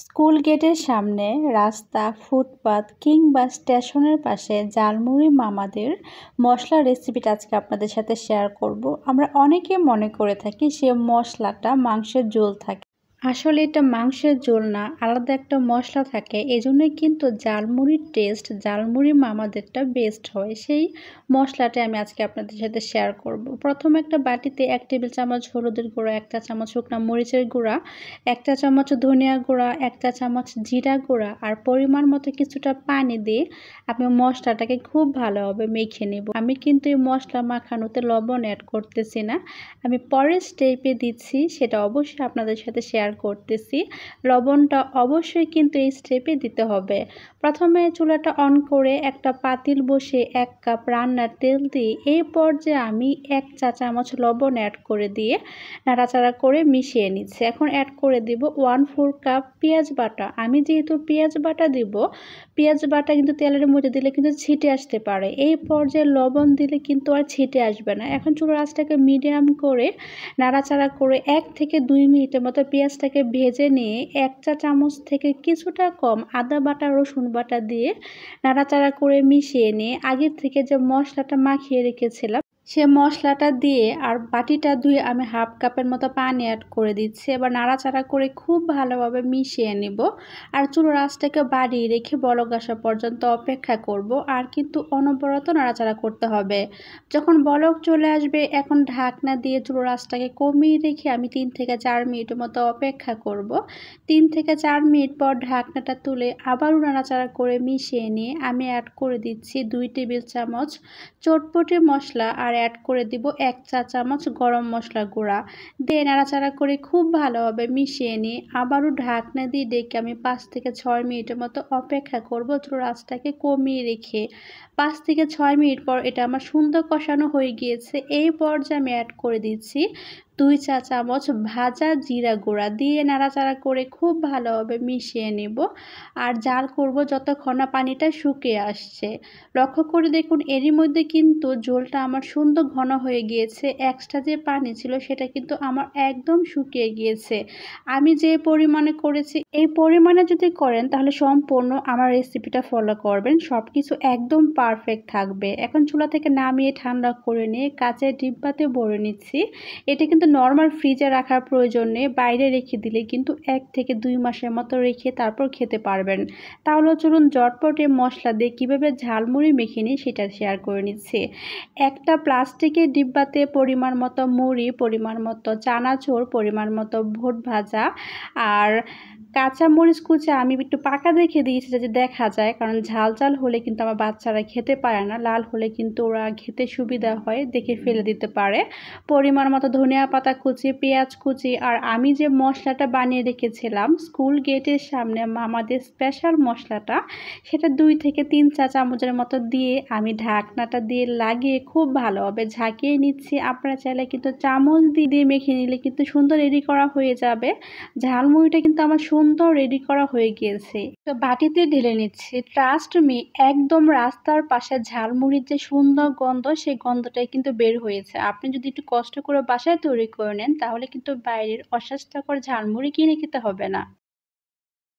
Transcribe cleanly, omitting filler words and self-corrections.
School গেটের সামনে রাস্তা, ফুটপাত কিংবা স্টেশনের পাশে ঝালমুড়ি মামাদের মশলার রেসিপিটা আজকে আপনাদের সাথে শেয়ার করব। আমরা অনেকে মনে করে থাকি সে মশলাটা মাংসের ঝোল থাকে। আসলে এটা মাংসের ঝোল না, আলাদা একটা মশলা থাকে। এজন্যই কিন্তু ঝালমুড়ির টেস্ট ঝালমুড়ি মামাদেরটা বেস্ট হয়। সেই মশলাটা আমি আজকে আপনাদের সাথে শেয়ার করব। প্রথমে একটা বাটিতে 1 টেবিল চামচ হলুদের গুঁড়া, 1 চা চামচ শুকনো মরিচের গুঁড়া, 1 চা চামচ ধনিয়া গুঁড়া, 1 চা চামচ জিরা গুঁড়া আর পরিমাণ মতো কিছুটা পানি দিয়ে আমি মশলাটাকে খুব ভালোভাবে মেখে নেব। আমি কিন্তু এই মশলা মাখানোতে লবণ অ্যাড করতেছি না, আমি পরের স্টেপে দিচ্ছি, সেটা অবশ্যই আপনাদের সাথে শেয়ার করতেছি। লবণটা অবশ্যই কিন্তু এই স্টেপে দিতে হবে। প্রথমে চুলাটা অন করে একটা পাতিল বসে 1 কাপ রান্নার তেল দিয়ে এই পর্যায়ে আমি 1 চা চামচ লবণ অ্যাড করে দিয়ে নাড়াচাড়া করে মিশিয়ে নিচ্ছি। এখন অ্যাড করে দিব 1/4 কাপ পেঁয়াজ বাটা। আমি যেহেতু পেঁয়াজ বাটা দিব, পেঁয়াজ বাটা কিন্তু তেলের মধ্যে দিলে কিন্তু ছিটে আসতে পারে। এই পর্যায়ে লবণ দিলে কিন্তু আর ছিটে আসবে না। এখন চুলার আঁচটাকে মিডিয়াম করে নাড়াচাড়া করে 1 থেকে 2 মিনিটের মতো পেঁয়াজটাকে ভেজে নিয়ে 1 চা চামচ থেকে কিছুটা কম আদা বাটা রসুন বাটা দিয়ে নাড়াচাড়া করে মিশিয়ে নিয়ে আগের থেকে যে মশলাটা মাখিয়ে রেখেছিলাম সে মশলাটা দিয়ে আর বাটিটা ধুয়ে আমি 1/2 কাপের মতো পানি অ্যাড করে দিচ্ছি। এবার নাড়াচাড়া করে খুব ভালোভাবে মিশিয়ে নেব আর চুলার আঁচটাকে বাড়িয়ে রেখে বলক আসা পর্যন্ত অপেক্ষা করব। আর কিন্তু অনবরত নাড়াচাড়া করতে হবে। যখন বলক চলে আসবে এখন ঢাকনা দিয়ে চুলার আঁচটাকে কমিয়ে রেখে আমি 3 থেকে 4 মিনিটের মতো অপেক্ষা করব। 3 থেকে 4 মিনিট পর ঢাকনাটা তুলে আবারও নাড়াচাড়া করে মিশিয়ে নিয়ে আমি অ্যাড করে দিচ্ছি 2 টেবিল চামচ চটপটি মশলা আর অ্যাড করে দিব 1 চা চামচ গরম মশলা গুঁড়া দিয়ে নাড়াচাড়া করে খুব ভালোভাবে মিশিয়ে নিয়ে আবারও ঢাকনা দিয়ে ডেকে আমি 5 থেকে 6 মিনিটের মতো অপেক্ষা করব চুলার আঁচটাকে কমিয়ে রেখে। 5 থেকে 6 মিনিট পর এটা আমার সুন্দর কষানো হয়ে গিয়েছে। এই পর্যায়ে আমি অ্যাড করে দিচ্ছি 2 চা চামচ ভাজা জিরা গুঁড়া দিয়ে নাড়াচাড়া করে খুব ভালোভাবে মিশিয়ে নেব আর জাল করব যতক্ষণ না পানিটা শুকিয়ে আসছে। লক্ষ্য করে দেখুন এরই মধ্যে কিন্তু ঝোলটা আমার সুন্দর ঘন হয়ে গিয়েছে। এক্সট্রা যে পানি ছিল সেটা কিন্তু আমার একদম শুকিয়ে গিয়েছে। আমি যে পরিমাণে করেছি এই পরিমাণে যদি করেন তাহলে সম্পূর্ণ আমার রেসিপিটা ফলো করবেন, সব কিছু একদম পারফেক্ট থাকবে। এখন চুলা থেকে নামিয়ে ঠান্ডা করে নিয়ে কাঁচের ডিব্বাতে ভরে নিচ্ছি। এটা কিন্তু নর্মাল ফ্রিজে রাখার প্রয়োজন নেই, বাইরে রেখে দিলে কিন্তু 1 থেকে 2 মাসের মতো রেখে তারপর খেতে পারবেন। তাহলে চলুন ঝটপট এই মশলা দিয়ে কীভাবে ঝালমুড়ি মেখে নিই সেটা শেয়ার করে নিচ্ছি। একটা প্লাস্টিকের ডিব্বাতে পরিমাণ মতো মুড়ি, পরিমাণ মতো চানাচুর, পরিমাণ মতো ভুট ভাজা আর কাঁচা মরিচ কুচি আমি একটু পাকা দেখে দিয়েছি যাতে দেখা যায়, কারণ ঝাল ঝাল হলে কিন্তু আমার বাচ্চারা খেতে পারে না, লাল হলে কিন্তু ওরা খেতে সুবিধা হয়, দেখে ফেলে দিতে পারে। পরিমাণ মতো ধনিয়া পাতা কুচি, পেঁয়াজ কুচি আর আমি যে মশলাটা বানিয়ে রেখেছিলাম স্কুল গেটের সামনে মামাদের স্পেশাল মশলাটা, সেটা 2 থেকে 3 চা চামচের মতো দিয়ে আমি ঢাকনাটা দিয়ে লাগিয়ে খুব ভালোভাবে ঝাঁকিয়ে নিচ্ছি। আপনারা চাইলে কিন্তু চামচ দিয়ে মেখে নিলে কিন্তু সুন্দর রেডি করা হয়ে যাবে। ঝালমুড়িটা কিন্তু আমার সুন্দর রেডি করা হয়ে গিয়েছে। তো বাটিতে ঢেলে নিচ্ছি। ট্রাস্ট মি, একদম রাস্তার পাশে ঝালমুড়ির যে সুন্দর গন্ধ সেই গন্ধটাই কিন্তু বের হয়েছে। আপনি যদি একটু কষ্ট করে বাসায় তৈরি করে নেন তাহলে কিন্তু বাইরের অস্বাস্থ্যকর ঝালমুড়ি কিনে খেতে হবে না।